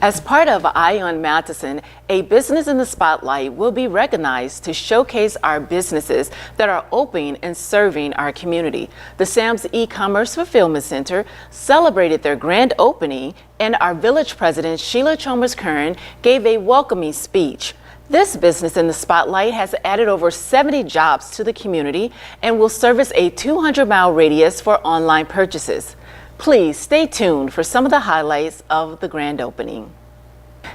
As part of Eye on Matteson, a Business in the Spotlight will be recognized to showcase our businesses that are open and serving our community. The Sam's E-Commerce Fulfillment Center celebrated their grand opening, and our village president, Sheila Chalmers-Curran, gave a welcoming speech. This Business in the Spotlight has added over 70 jobs to the community and will service a 200-mile radius for online purchases. Please stay tuned for some of the highlights of the grand opening.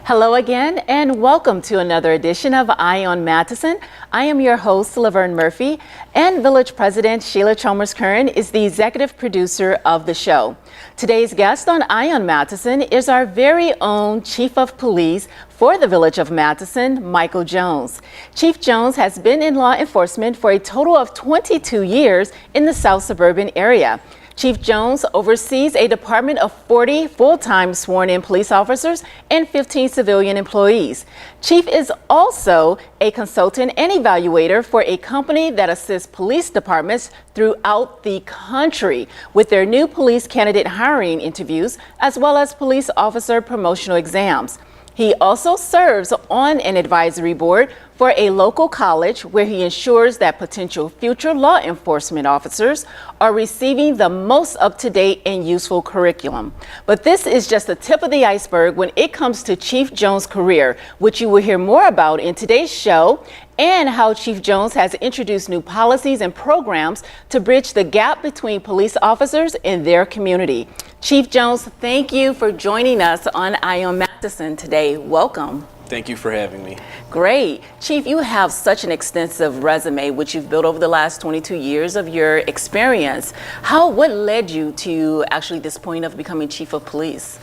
Hello again, and welcome to another edition of Eye on Matteson. I am your host, Laverne Murphy, and Village President Sheila Chalmers-Curran is the executive producer of the show. Today's guest on Eye on Matteson is our very own Chief of Police for the Village of Matteson, Michael Jones. Chief Jones has been in law enforcement for a total of 22 years in the South Suburban area. Chief Jones oversees a department of 40 full-time sworn-in police officers and 15 civilian employees. Chief is also a consultant and evaluator for a company that assists police departments throughout the country with their new police candidate hiring interviews, as well as police officer promotional exams. He also serves on an advisory board for a local college where he ensures that potential future law enforcement officers are receiving the most up-to-date and useful curriculum. But this is just the tip of the iceberg when it comes to Chief Jones' career, which you will hear more about in today's show, and how Chief Jones has introduced new policies and programs to bridge the gap between police officers and their community. Chief Jones, thank you for joining us on Eye on Matteson today. Welcome. Thank you for having me. Great. Chief, you have such an extensive resume, which you've built over the last 22 years of your experience. What led you to actually this point of becoming Chief of Police?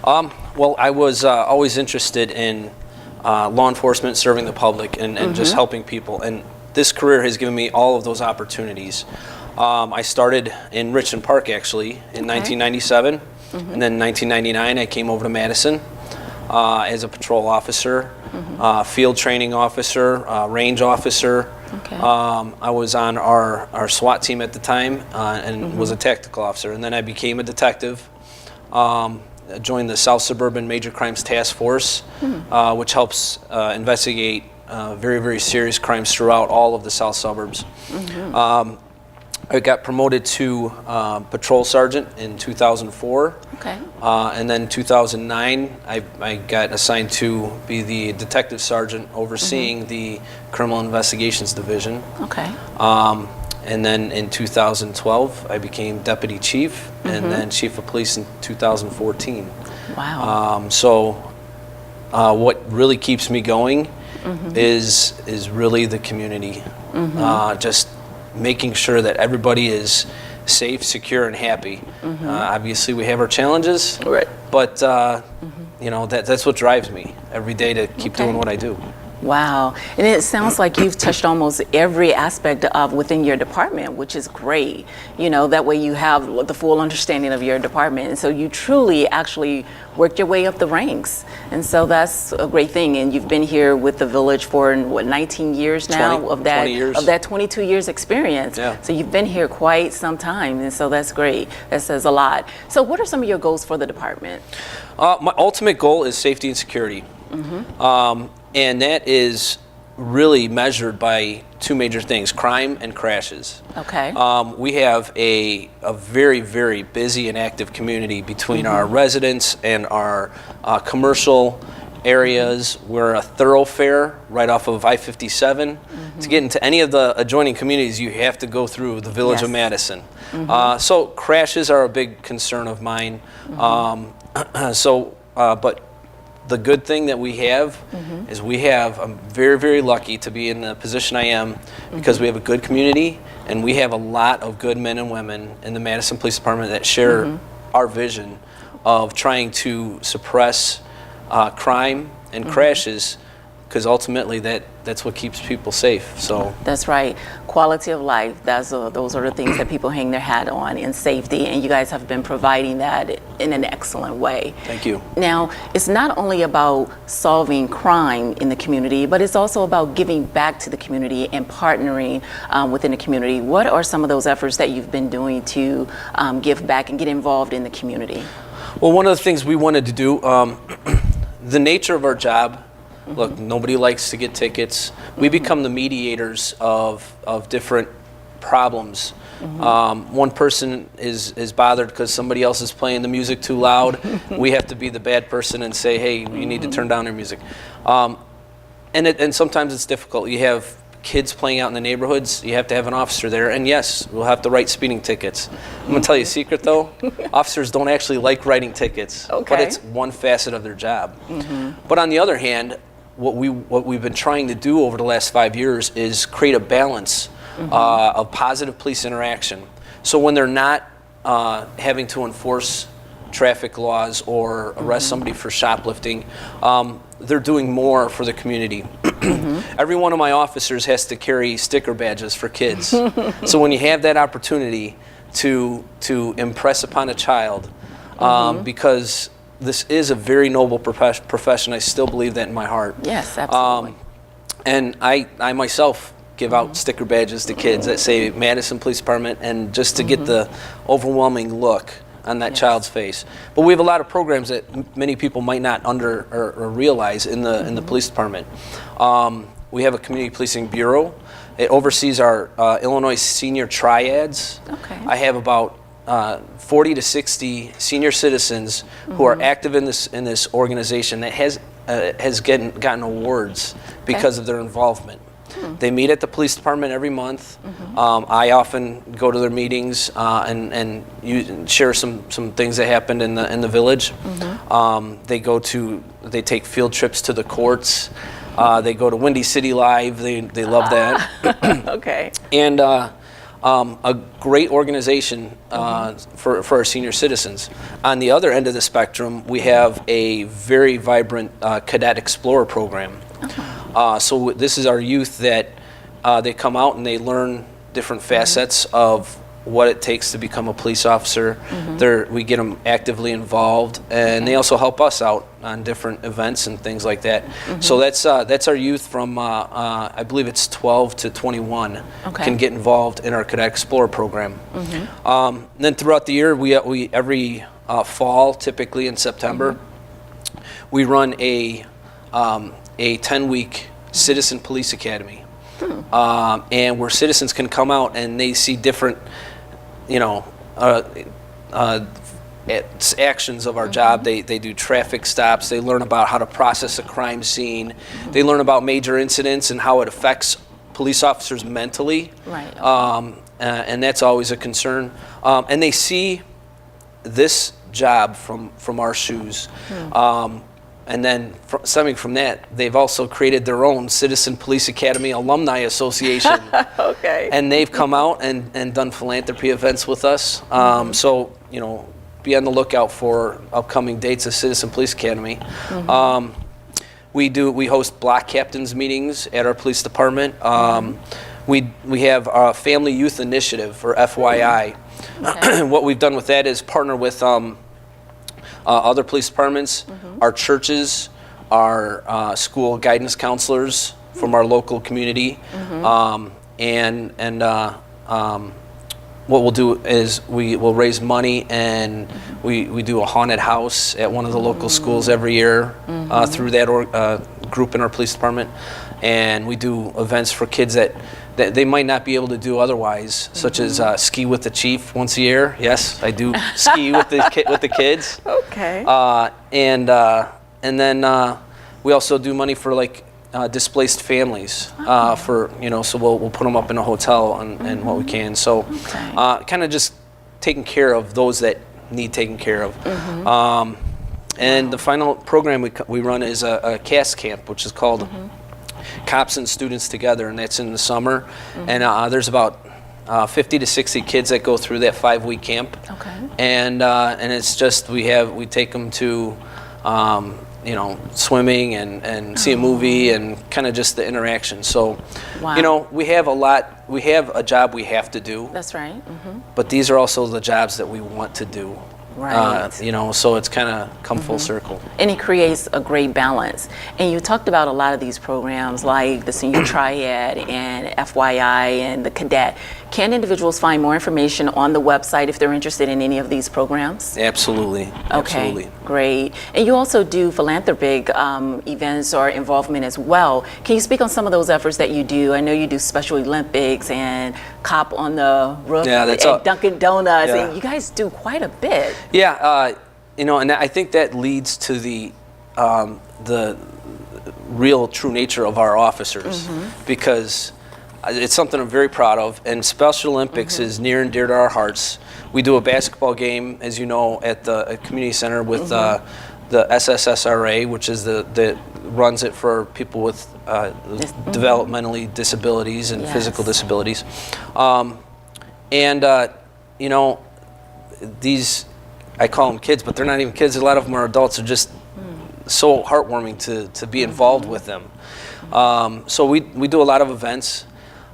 Well, I was always interested in law enforcement, serving the public, and just helping people. And this career has given me all of those opportunities. I started in Richmond Park, actually, in 1997. And then in 1999, I came over to Matteson as a patrol officer, field training officer, range officer. I was on our SWAT team at the time and was a tactical officer. And then I became a detective. Joined the South Suburban Major Crimes Task Force, which helps investigate very, very serious crimes throughout all of the South Suburbs. I got promoted to patrol sergeant in 2004. And then 2009, I got assigned to be the detective sergeant overseeing the Criminal Investigations Division. And then in 2012, I became deputy chief and then chief of police in 2014. Wow. So what really keeps me going is really the community. Just making sure that everybody is safe, secure, and happy. Obviously, we have our challenges, but you know, that's what drives me every day to keep doing what I do. Wow. And it sounds like you've touched almost every aspect of within your department, which is great. You know, that way you have the full understanding of your department. And so you truly actually worked your way up the ranks. And so that's a great thing. And you've been here with the village for, what, 19 years now? 20 years. Of that 22 years experience. Yeah. So you've been here quite some time. And so that's great. That says a lot. So what are some of your goals for the department? My ultimate goal is safety and security. And that is really measured by two major things: crime and crashes. We have a very, very busy and active community between our residents and our commercial areas. We're a thoroughfare right off of I-57. To get into any of the adjoining communities, you have to go through the village of Matteson. So crashes are a big concern of mine. So but the good thing that we have is I'm very, very lucky to be in the position I am because we have a good community and we have a lot of good men and women in the Matteson Police Department that share our vision of trying to suppress crime and crashes, because ultimately that's what keeps people safe. So that's right. Quality of life, those are the things that people hang their hat on, in safety, and you guys have been providing that in an excellent way. Thank you. Now, it's not only about solving crime in the community, but it's also about giving back to the community and partnering within the community. What are some of those efforts that you've been doing to give back and get involved in the community? Well, one of the things we wanted to do, the nature of our job, look, nobody likes to get tickets. We become the mediators of different problems. One person is bothered because somebody else is playing the music too loud. We have to be the bad person and say, hey, you need to turn down your music. And sometimes it's difficult. You have kids playing out in the neighborhoods. You have to have an officer there. And yes, we'll have to write speeding tickets. I'm going to tell you a secret, though. Officers don't actually like writing tickets. But it's one facet of their job. But on the other hand, what we've been trying to do over the last 5 years is create a balance of positive police interaction. So when they're not having to enforce traffic laws or arrest somebody for shoplifting, they're doing more for the community. Every one of my officers has to carry sticker badges for kids. So when you have that opportunity to impress upon a child, because this is a very noble profession. I still believe that in my heart. Yes, absolutely. And I myself give out sticker badges to kids that say Matteson Police Department, and just to get the overwhelming look on that child's face. But we have a lot of programs that many people might not or realize in the police department. We have a community policing bureau. It oversees our Illinois senior triads. Okay. I have about 40 to 60 senior citizens who are active in this organization that has gotten awards because of their involvement. They meet at the police department every month. I often go to their meetings and share some things that happened in the village. They take field trips to the courts. They go to Windy City Live. They love that. Okay. And a great organization for our senior citizens. On the other end of the spectrum, we have a very vibrant Cadet Explorer program. So this is our youth that they come out and they learn different facets of what it takes to become a police officer. We get them actively involved, and they also help us out on different events and things like that. So that's our youth from I believe it's 12 to 21 can get involved in our Cadet Explorer program. Then throughout the year, we every fall, typically in September, we run a 10-week Citizen Police Academy, and where citizens can come out and they see different, actions of our job. They do traffic stops. They learn about how to process a crime scene. They learn about major incidents and how it affects police officers mentally. Right. And that's always a concern. And they see this job from our shoes. And then stemming from that, they've also created their own Citizen Police Academy Alumni Association. Okay. And they've come out and done philanthropy events with us. So, be on the lookout for upcoming dates of Citizen Police Academy. We host block captains meetings at our police department. We have a Family Youth Initiative, or FYI. What we've done with that is partner with other police departments, our churches, our school guidance counselors from our local community, and what we'll do is we will raise money, and we do a haunted house at one of the local schools every year through that group in our police department, and we do events for kids that they might not be able to do otherwise, such as ski with the chief once a year. Yes, I do ski with the kids. Okay. And then we also do money for displaced families. So we'll put them up in a hotel and what we can. So kind of just taking care of those that need taken care of. And the final program we run is a CAS camp, which is called Cops and Students Together, and that's in the summer. And there's about 50 to 60 kids that go through that 5-week camp. Okay. And it's just we take them to swimming and see a movie and kind of just the interaction. So, we have a job we have to do. That's right. But these are also the jobs that we want to do. Right. So it's kind of come full circle. And it creates a great balance. And you talked about a lot of these programs like the Senior Triad and FYI and the Cadet. Can individuals find more information on the website if they're interested in any of these programs? Absolutely. Okay, Absolutely. great. And you also do philanthropic events or involvement as well. Can you speak on some of those efforts that you do? I know you do Special Olympics and Cop on the Roof at Dunkin' Donuts. Yeah. And you guys do quite a bit. Yeah, and I think that leads to the real true nature of our officers, because it's something I'm very proud of, and Special Olympics is near and dear to our hearts. We do a basketball game, as you know, at the community center with the SSSRA, which is that runs it for people with developmentally disabilities and physical disabilities. These, I call them kids, but they're not even kids. A lot of them are adults. They're just so heartwarming to be involved with them. So we do a lot of events.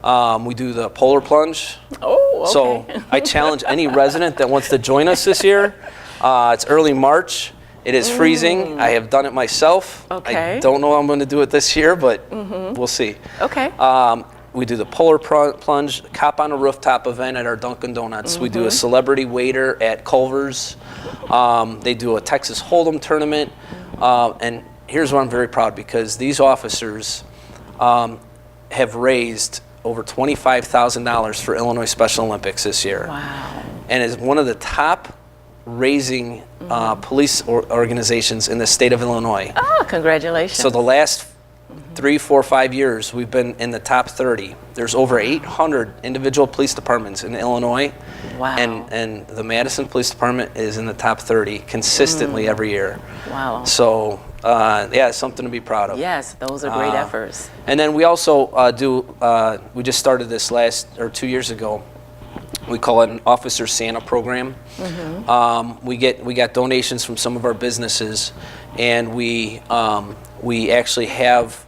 We do the polar plunge. Oh, okay. So I challenge any resident that wants to join us this year. It's early March. It is freezing. I have done it myself. Okay. I don't know how I'm going to do it this year, but we'll see. Okay. We do the polar plunge, Cop on a Rooftop event at our Dunkin' Donuts. We do a celebrity waiter at Culver's. They do a Texas Hold'em tournament. And here's what I'm very proud, because these officers have raised over $25,000 for Illinois Special Olympics this year. Wow. And is one of the top raising police organizations in the state of Illinois. Oh, congratulations. So the last 3, 4, 5 years, we've been in the top 30. There's over 800 individual police departments in Illinois. Wow. And the Matteson Police Department is in the top 30 consistently every year. Wow. So, it's something to be proud of. Yes, those are great efforts. And then we also we just started this 2 years ago. We call it an Officer Santa program. We got donations from some of our businesses, and we actually have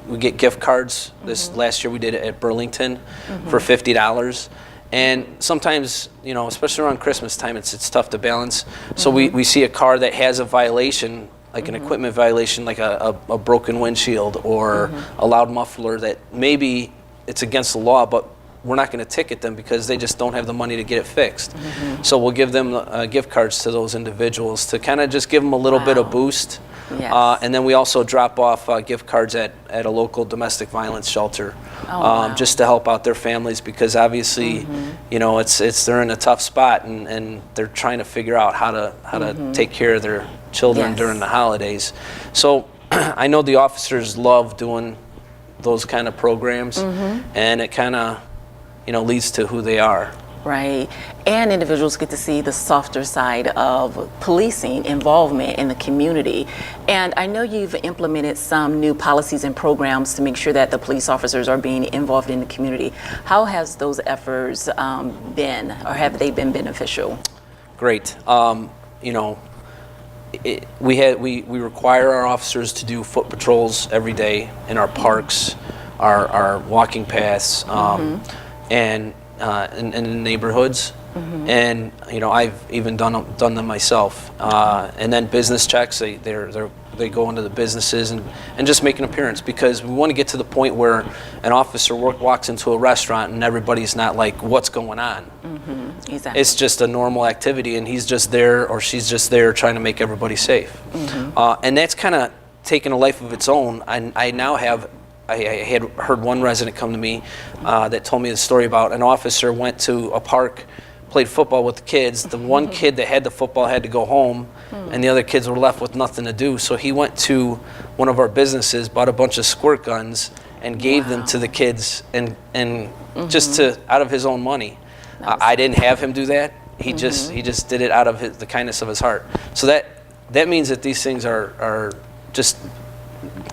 we get gift cards. This last year we did it at Burlington for $50. And sometimes, especially around Christmas time, it's tough to balance. So we see a car that has a violation, like an equipment violation, like a broken windshield or a loud muffler that maybe it's against the law, but we're not going to ticket them because they just don't have the money to get it fixed. So we'll give them gift cards to those individuals to kind of just give them a little bit of boost. Yes. And then we also drop off gift cards at a local domestic violence shelter, just to help out their families, because obviously, they're in a tough spot and they're trying to figure out how to take care of their children during the holidays. So I know the officers love doing those kind of programs, and it kind of leads to who they are. Right. And individuals get to see the softer side of policing involvement in the community. And I know you've implemented some new policies and programs to make sure that the police officers are being involved in the community. How has those efforts been, or have they been beneficial? Great. We require our officers to do foot patrols every day in our parks, our walking paths, and in the neighborhoods, and I've even done them myself. And then business checks, they go into the businesses and just make an appearance, because we want to get to the point where an officer walks into a restaurant and everybody's not like, what's going on? Exactly. It's just a normal activity, and he's just there or she's just there trying to make everybody safe. And that's kind of taken a life of its own. I had heard one resident come to me that told me the story about an officer went to a park, played football with the kids. The one kid that had the football had to go home, and the other kids were left with nothing to do. So he went to one of our businesses, bought a bunch of squirt guns, and gave them to the kids, and just out of his own money. I didn't have him do that. He just did it out of the kindness of his heart. So that means that these things are just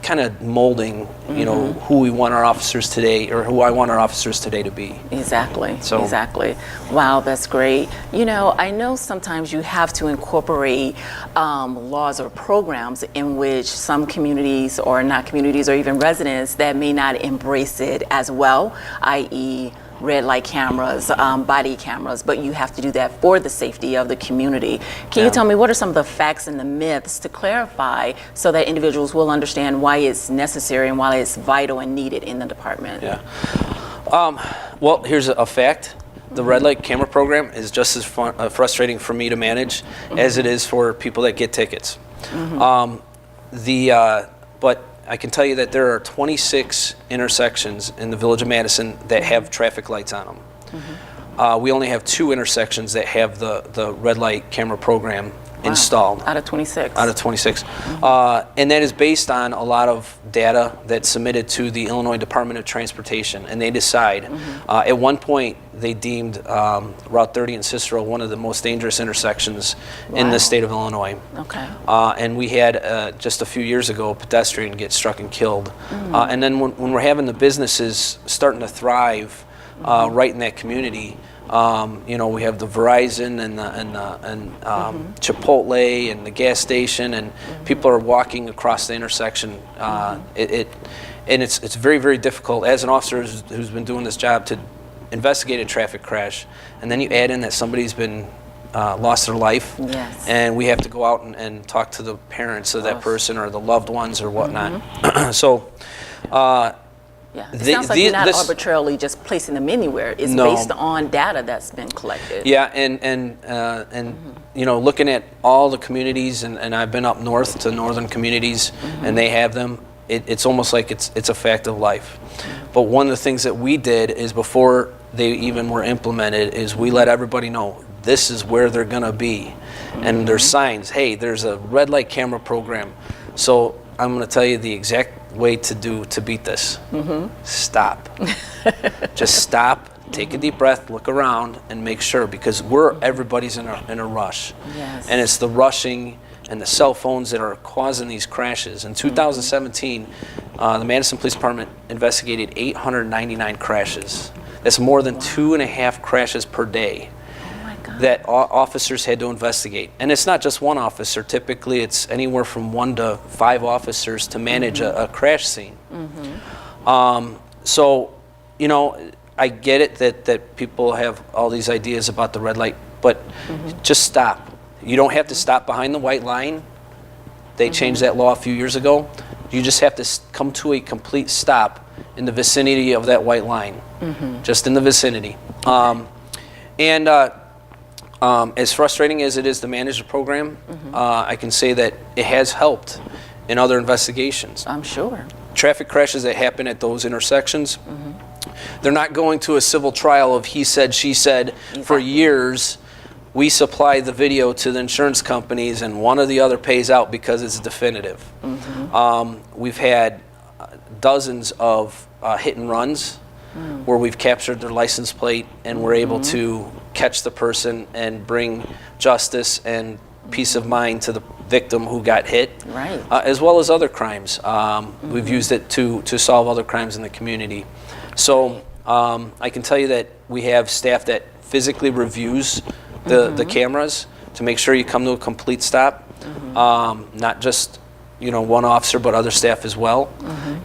kind of molding, you know, who we want our officers today, or who I want our officers today to be. Exactly. Wow, that's great. You know, I know sometimes you have to incorporate laws or programs in which some communities, or not communities, or even residents that may not embrace it as well, i.e., red light cameras, body cameras, but you have to do that for the safety of the community. Can you tell me what are some of the facts and the myths to clarify so that individuals will understand why it's necessary and why it's vital and needed in the department? Yeah. Well, here's a fact. The red light camera program is just as frustrating for me to manage as it is for people that get tickets. But I can tell you that there are 26 intersections in the village of Matteson that have traffic lights on them. We only have 2 intersections that have the red light camera program installed. Out of 26? Out of 26. And that is based on a lot of data that's submitted to the Illinois Department of Transportation, and they decide. At one point, they deemed Route 30 in Cicero one of the most dangerous intersections in the state of Illinois. Okay. And we had, just a few years ago, a pedestrian get struck and killed. And then when we're having the businesses starting to thrive right in that community, you know, we have the Verizon and Chipotle and the gas station, and people are walking across the intersection. And it's very, very difficult as an officer who's been doing this job to investigate a traffic crash, and then you add in that somebody's been lost their life, and we have to go out and talk to the parents of that person or the loved ones or whatnot. So. It sounds like you're not arbitrarily just placing them anywhere. It's based on data that's been collected. Yeah, and you know, looking at all the communities, and I've been up north to northern communities, and they have them. It's almost like it's a fact of life. But one of the things that we did is, before they even were implemented, is we let everybody know this is where they're gonna be, and there's signs. Hey, there's a red light camera program. So I'm gonna tell you the exact way to beat this. Stop. Just stop, take a deep breath, look around, and make sure, because everybody's in a rush. And it's the rushing and the cell phones that are causing these crashes. In 2017, the Matteson Police Department investigated 899 crashes. That's more than 2.5 crashes per day that officers had to investigate. And it's not just one officer. Typically, it's anywhere from 1 to 5 officers to manage a crash scene. So, you know, I get it that people have all these ideas about the red light, but just stop. You don't have to stop behind the white line. They changed that law a few years ago. You just have to come to a complete stop in the vicinity of that white line, just in the vicinity. As frustrating as it is to manage the program, I can say that it has helped in other investigations. I'm sure. Traffic crashes that happen at those intersections, they're not going to a civil trial of he said, she said. For years. We supply the video to the insurance companies, and one or the other pays out because it's definitive. We've had dozens of hit and runs where we've captured their license plate, and we're able to catch the person and bring justice and peace of mind to the victim who got hit, as well as other crimes. We've used it to solve other crimes in the community. So I can tell you that we have staff that physically reviews the cameras to make sure you come to a complete stop, not just one officer, but other staff as well.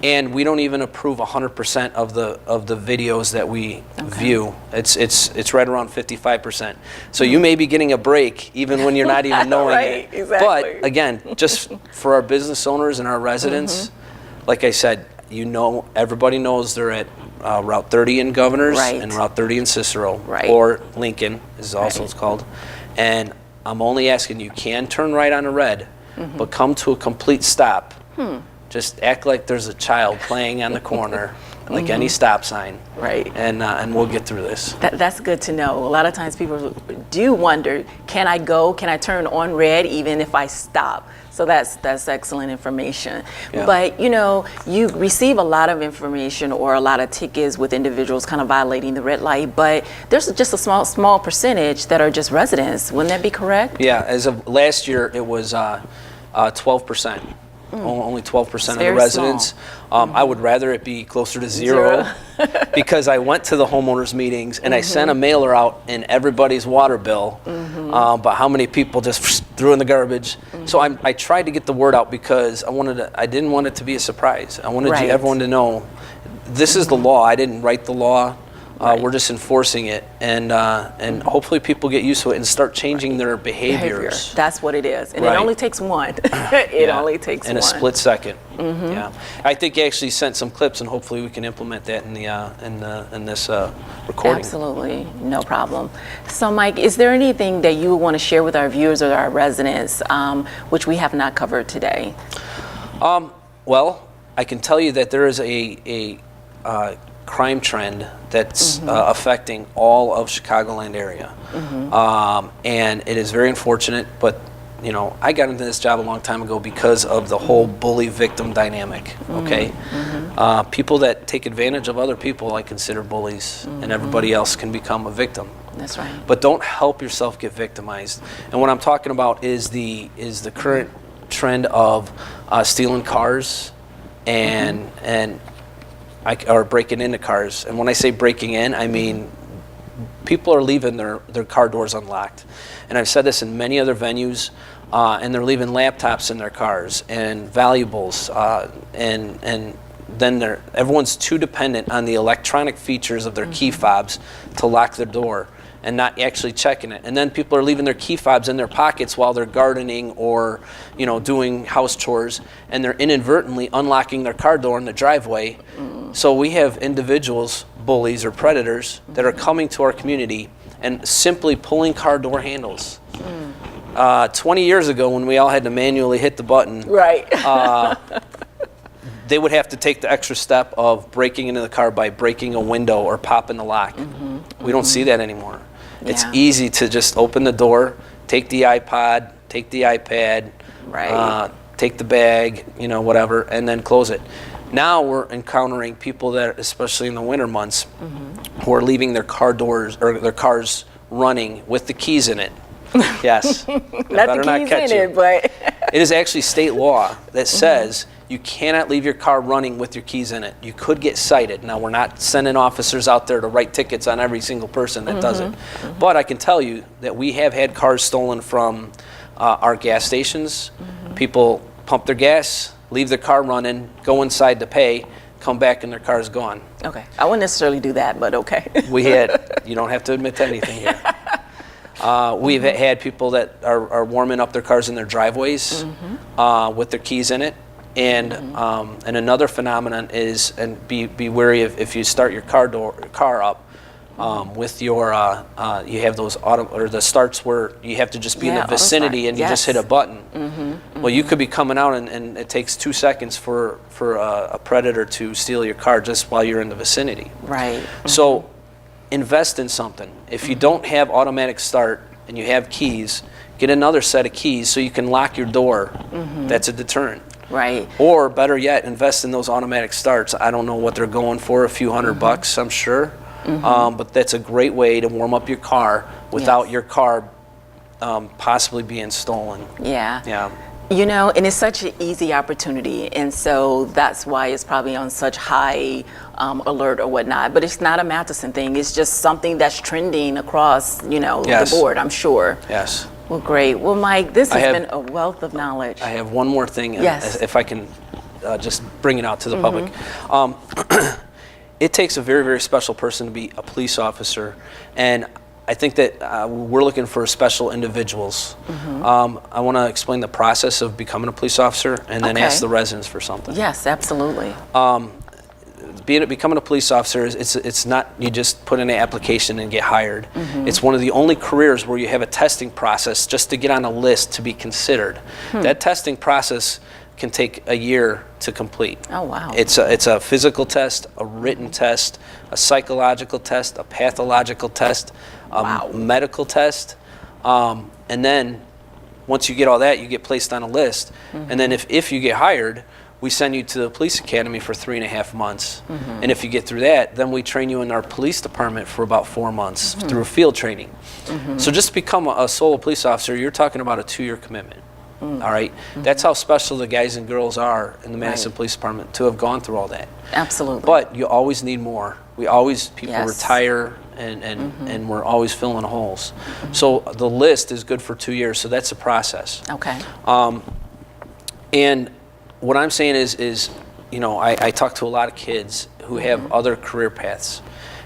And we don't even approve 100% of the videos that we view. It's right around 55%. So you may be getting a break even when you're not even knowing it. Exactly. But again, just for our business owners and our residents, like I said, everybody knows they're at Route 30 in Governors and Route 30 in Cicero, or Lincoln is also it's called. And I'm only asking, you can turn right on a red, but come to a complete stop. Just act like there's a child playing on the corner, like any stop sign. Right. And we'll get through this. That's good to know. A lot of times people do wonder, can I go? Can I turn on red even if I stop? So that's excellent information. Yeah. But you receive a lot of information or a lot of tickets with individuals kind of violating the red light, but there's just a small percentage that are just residents. Wouldn't that be correct? Yeah, as of last year, it was 12%. Only 12% of the very residents. I would rather it be closer to zero because I went to the homeowners meetings and I sent a mailer out in everybody's water bill, but how many people just threw in the garbage. So I tried to get the word out because I didn't want it to be a surprise. I wanted Right. everyone to know this is the law. I didn't write the law. We're just enforcing it, and hopefully people get used to it and start changing their behaviors. That's what it is, and Right. it only takes one. It Yeah. only takes in one. a split second. Yeah, I think you actually sent some clips, and hopefully we can implement that in this recording. Absolutely, no problem. So, Mike, is there anything that you want to share with our viewers or our residents, which we have not covered today? Well, I can tell you that there is a crime trend that's affecting all of Chicagoland area, and it is very unfortunate. But I got into this job a long time ago because of the whole bully-victim dynamic. Okay, people that take advantage of other people, I consider bullies, and everybody else can become a victim. That's right. But don't help yourself get victimized. And what I'm talking about is the current trend of stealing cars or breaking into cars. And when I say breaking in, I mean people are leaving their car doors unlocked. And I've said this in many other venues, and they're leaving laptops in their cars and valuables, and then everyone's too dependent on the electronic features of their key fobs to lock their door and not actually checking it. And then people are leaving their key fobs in their pockets while they're gardening or doing house chores, and they're inadvertently unlocking their car door in the driveway. So we have individuals, bullies or predators, that are coming to our community and simply pulling car door handles. 20 years ago, when we all had to manually hit the button, Right. they would have to take the extra step of breaking into the car by breaking a window or popping the lock. We don't see that anymore. It's Yeah. easy to just open the door, take the iPod, take the iPad, Right. take the bag, whatever, and then close it. Now we're encountering people that, especially in the winter months, who are leaving their car doors or their cars running with the keys in it. Yes. Not the keys in it, but It is actually state law that says you cannot leave your car running with your keys in it. You could get cited. Now, we're not sending officers out there to write tickets on every single person that does it. But I can tell you that we have had cars stolen from our gas stations. People pump their gas, leave their car running, go inside to pay, come back and their car is gone. okay. I wouldn't necessarily do that, but okay. You don't have to admit to anything here. We've had people that are warming up their cars in their driveways with their keys in it. And another phenomenon is, and be wary if you start your car up with your you have those the starts where you have to just be in the vicinity and you just hit a button. Well, you could be coming out and it takes 2 seconds for a predator to steal your car just while you're in the vicinity. Right. So invest in something. If you don't have automatic start and you have keys, get another set of keys so you can lock your door. That's a deterrent. Right. Or better yet, invest in those automatic starts. I don't know what they're going for, a few $100, I'm sure. But that's a great way to warm up your car without your car possibly being stolen. Yeah. Yeah. And it's such an easy opportunity, and so that's why it's probably on such high alert or whatnot. But it's not a Matteson thing. It's just something that's trending across, Yes. the board, I'm sure. Yes. Well, great. Well, Mike, this has been a wealth of knowledge. I have one more thing, Yes. if I can just bring it out to the public. It takes a very, very special person to be a police officer, and I think that we're looking for special individuals. I want to explain the process of becoming a police officer and then ask the residents for something. Yes, absolutely. Becoming a police officer, it's not you just put in an application and get hired. It's one of the only careers where you have a testing process just to get on a list to be considered. That testing process can take a year to complete. Oh, wow. It's a physical test, a written test, a psychological test, a pathological test, a medical test, and then once you get all that, you get placed on a list. And then if you get hired, we send you to the police academy for 3.5 months. And if you get through that, then we train you in our police department for about 4 months through field training. So just to become a solo police officer, you're talking about a 2-year commitment. All right? That's how special the guys and girls are in the Matteson Police Department to have gone through all that. Absolutely. But you always need more. People retire and we're always filling holes. So the list is good for 2 years, so that's a process. Okay. And what I'm saying is I talk to a lot of kids who have other career paths.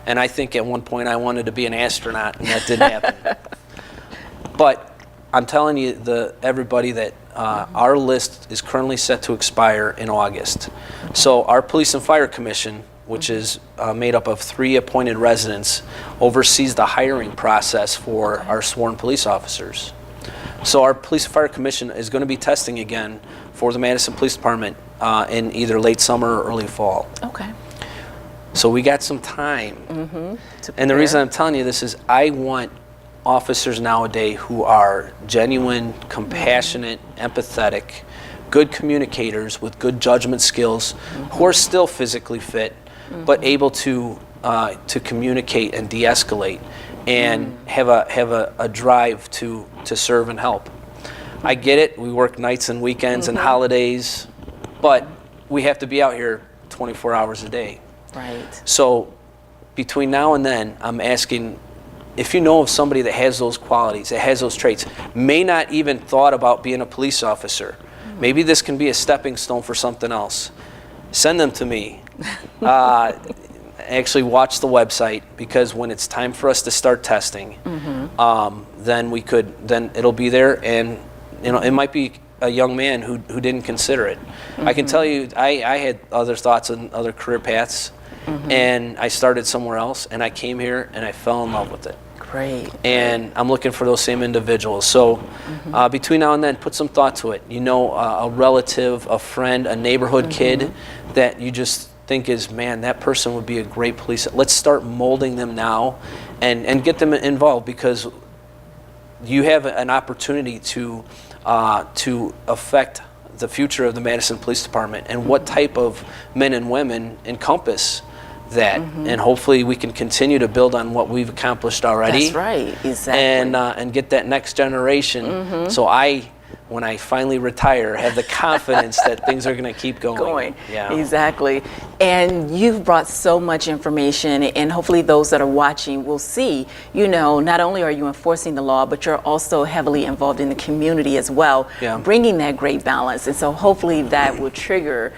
And I think at one point I wanted to be an astronaut, and that didn't happen. But I'm telling you, everybody that our list is currently set to expire in August. So our Police and Fire Commission, which is made up of 3 appointed residents, oversees the hiring process for our sworn police officers. So our Police and Fire Commission is going to be testing again for the Matteson Police Department in either late summer or early fall. Okay. So we got some time. And the reason I'm telling you this is I want officers nowadays who are genuine, compassionate, empathetic, good communicators with good judgment skills, who are still physically fit, but able to communicate and de-escalate, and have a drive to serve and help. I get it. We work nights and weekends and holidays, but we have to be out here 24 hours a day. Right. So between now and then, I'm asking, if you know of somebody that has those qualities, that has those traits, may not even thought about being a police officer, maybe this can be a stepping stone for something else, send them to me. Actually watch the website, because when it's time for us to start testing, then it'll be there, and it might be a young man who didn't consider it. I can tell you, I had other thoughts and other career paths, and I started somewhere else, and I came here and I fell in love with it. Great. And I'm looking for those same individuals. So between now and then, put some thought to it. A relative, a friend, a neighborhood kid that you just think is, man, that person would be a great police. Let's start molding them now and get them involved, because you have an opportunity to affect the future of the Matteson Police Department, and what type of men and women encompass that. And hopefully we can continue to build on what we've accomplished already. That's right, exactly. And get that next generation. So when I finally retire, have the confidence that things are going to keep going. Yeah. Exactly. And you've brought so much information, and hopefully those that are watching will see, not only are you enforcing the law, but you're also heavily involved in the community as well, bringing that great balance. And so hopefully that will trigger,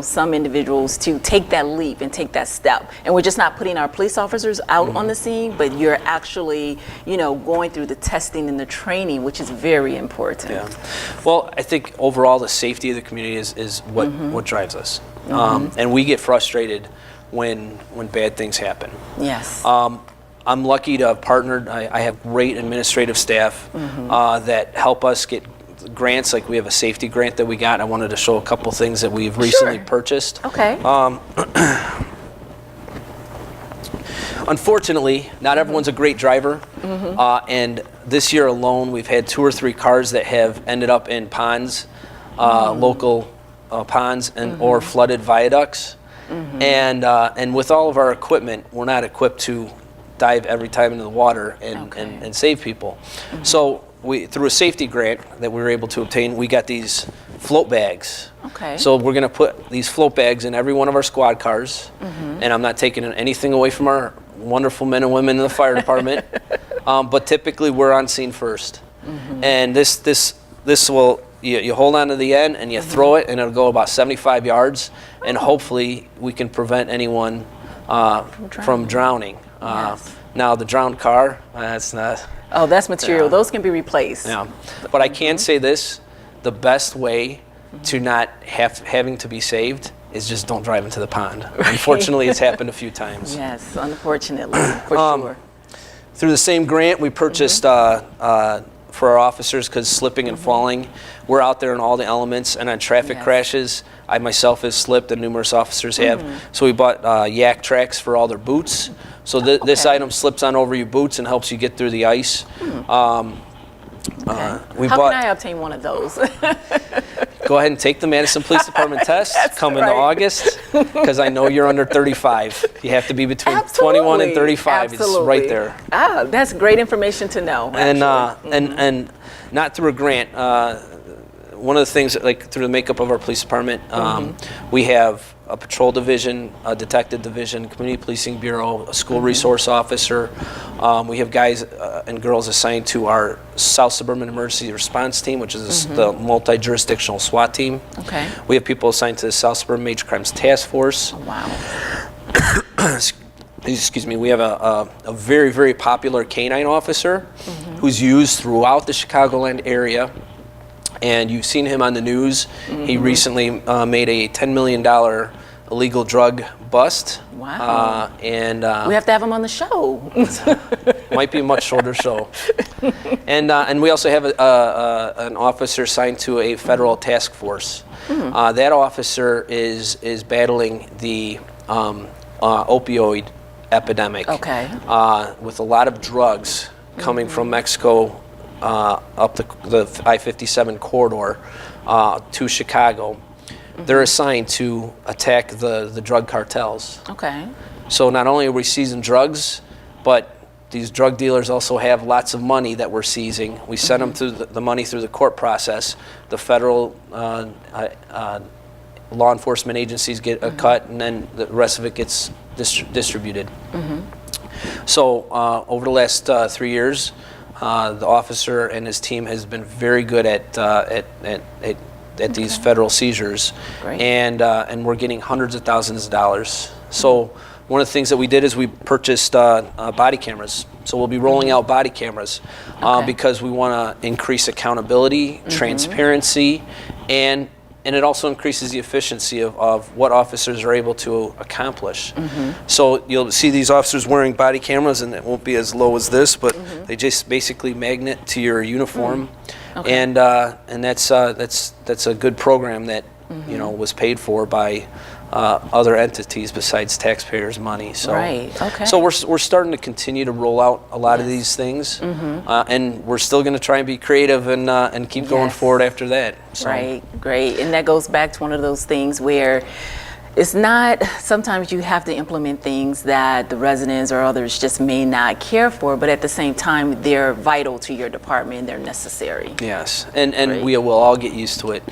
some individuals to take that leap and take that step. And we're just not putting our police officers out on the scene, but you're actually, going through the testing and the training, which is very important. Yeah. Well, I think overall the safety of the community is what drives us. And we get frustrated when bad things happen. Yes. I'm lucky to have partnered. I have great administrative staff that help us get grants. Like we have a safety grant that we got. I wanted to show a couple things that we've recently purchased. Okay. Unfortunately, not everyone's a great driver, and this year alone, we've had 2 or 3 cars that have ended up in ponds, local ponds, or flooded viaducts. And with all of our equipment, we're not equipped to dive every time into the water and save people. So through a safety grant that we were able to obtain, we got these float bags. Okay. So we're going to put these float bags in every one of our squad cars, and I'm not taking anything away from our wonderful men and women in the fire department, but typically we're on scene first. And this will, you hold on to the end and you throw it, and it'll go about 75 yards, and hopefully we can prevent anyone from drowning. Now the drowned car, that's not. Oh, that's material. Those can be replaced. Yeah, but I can say this: the best way to not having to be saved is just don't drive into the pond. Unfortunately, it's happened a few times. Yes, unfortunately, for sure. Through the same grant, we purchased for our officers because slipping and falling, we're out there in all the elements, and on traffic Yes. crashes, I myself have slipped and numerous officers have. So we bought yak tracks for all their boots. So this Okay. item slips on over your boots and helps you get through the ice. We How bought. can I obtain one of those? Go ahead and take the Matteson Police Department test. Come in right. August, because I know you're under 35. You have to be between 21 and 35. It's right there. Ah, that's great information to know. And actually. and not through a grant. One of the things, like through the makeup of our police department, we have a patrol division, a detective division, community policing bureau, a school resource officer. We have guys and girls assigned to our South Suburban Emergency Response Team, which is the multi-jurisdictional SWAT team. Okay. We have people assigned to the South Suburban Major Crimes Task Force. Wow. Excuse me, we have a very, very popular canine officer who's used throughout the Chicagoland area. And you've seen him on the news. He recently made a $10 million illegal drug bust. Wow. And We have to have him on the show. might be a much shorter show. And we also have an officer assigned to a federal task force. That officer is battling the opioid epidemic. Okay. With a lot of drugs coming from Mexico up the I-57 corridor to Chicago. They're assigned to attack the drug cartels. Okay. So not only are we seizing drugs, but these drug dealers also have lots of money that we're seizing. We send them through the money through the court process. The federal law enforcement agencies get a cut, and then the rest of it gets distributed. So over the last 3 years, the officer and his team has been very good at these federal seizures. Great. And we're getting hundreds of thousands of dollars. So one of the things that we did is we purchased body cameras. So we'll be rolling out body cameras because we want to increase accountability, transparency, and it also increases the efficiency of what officers are able to accomplish. So you'll see these officers wearing body cameras, and it won't be as low as this, but they just basically magnet to your uniform. And that's a good program that was paid for by other entities besides taxpayers' money. So, Right, okay. So we're starting to continue to roll out a lot of these things, and we're still going to try and be creative and keep going forward after that. So. Right, great. And that goes back to one of those things where it's not, sometimes you have to implement things that the residents or others just may not care for, but at the same time, they're vital to your department, they're necessary. Yes, and Great. we will all get used to it.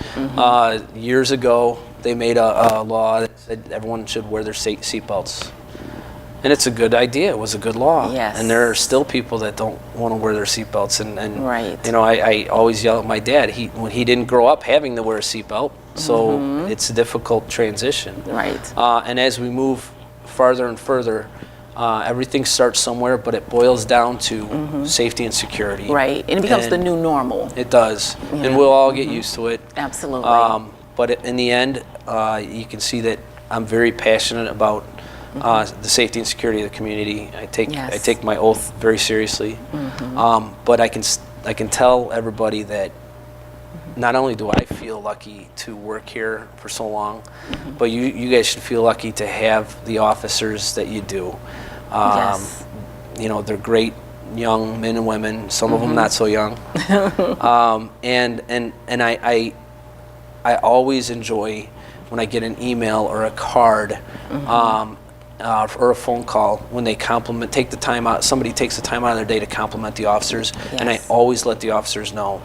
Years ago, they made a law that said everyone should wear their seatbelts. And it's a good idea. It was a good law. Yes. And there are still people that don't want to wear their seatbelts. And Right. I always yell at my dad. When he didn't grow up having to wear a seatbelt, so it's a difficult transition. Right. And as we move farther and further, everything starts somewhere, but it boils down to safety and security. Right, and it becomes the And new normal. It does, and we'll all get used to it. Absolutely. But in the end, you can see that I'm very passionate about the safety and security of the community. I take my oath very seriously. But I can tell everybody that not only do I feel lucky to work here for so long, but you guys should feel lucky to have the officers that you do. Yes. They're great young men and women. Some of them not so young. And I always enjoy when I get an email or a card or a phone call when they take the time out. Somebody takes the time out of their day to compliment the officers, and I always let the officers know.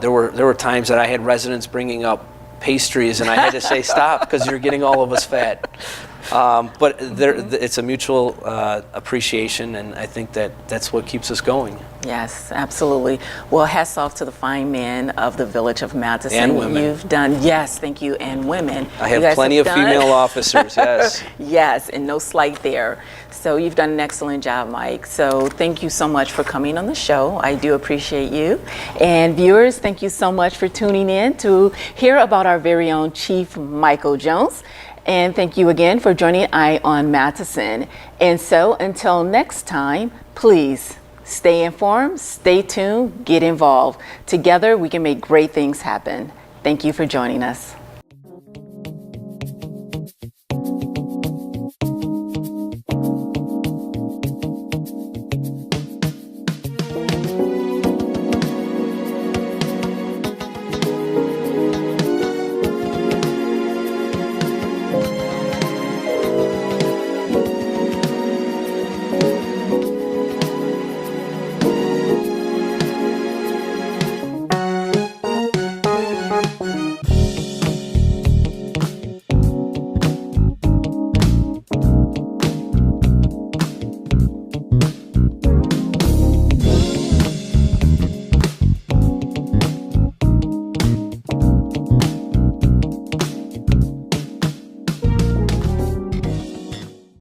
There were times that I had residents bringing up pastries, and I had to say stop because you're getting all of us fat. But it's a mutual appreciation, and I think that's what keeps us going. Yes, absolutely. Well, hats off to the fine men of the village of Matteson. And women. You've done, yes, thank you, and women. I You have guys plenty of done- female officers, yes. Yes, and no slight there. So you've done an excellent job, Mike. So thank you so much for coming on the show. I do appreciate you. And viewers, thank you so much for tuning in to hear about our very own Chief Michael Jones. And thank you again for joining Eye on Matteson. And so until next time, please Stay informed, stay tuned, get involved. Together, we can make great things happen. Thank you for joining us.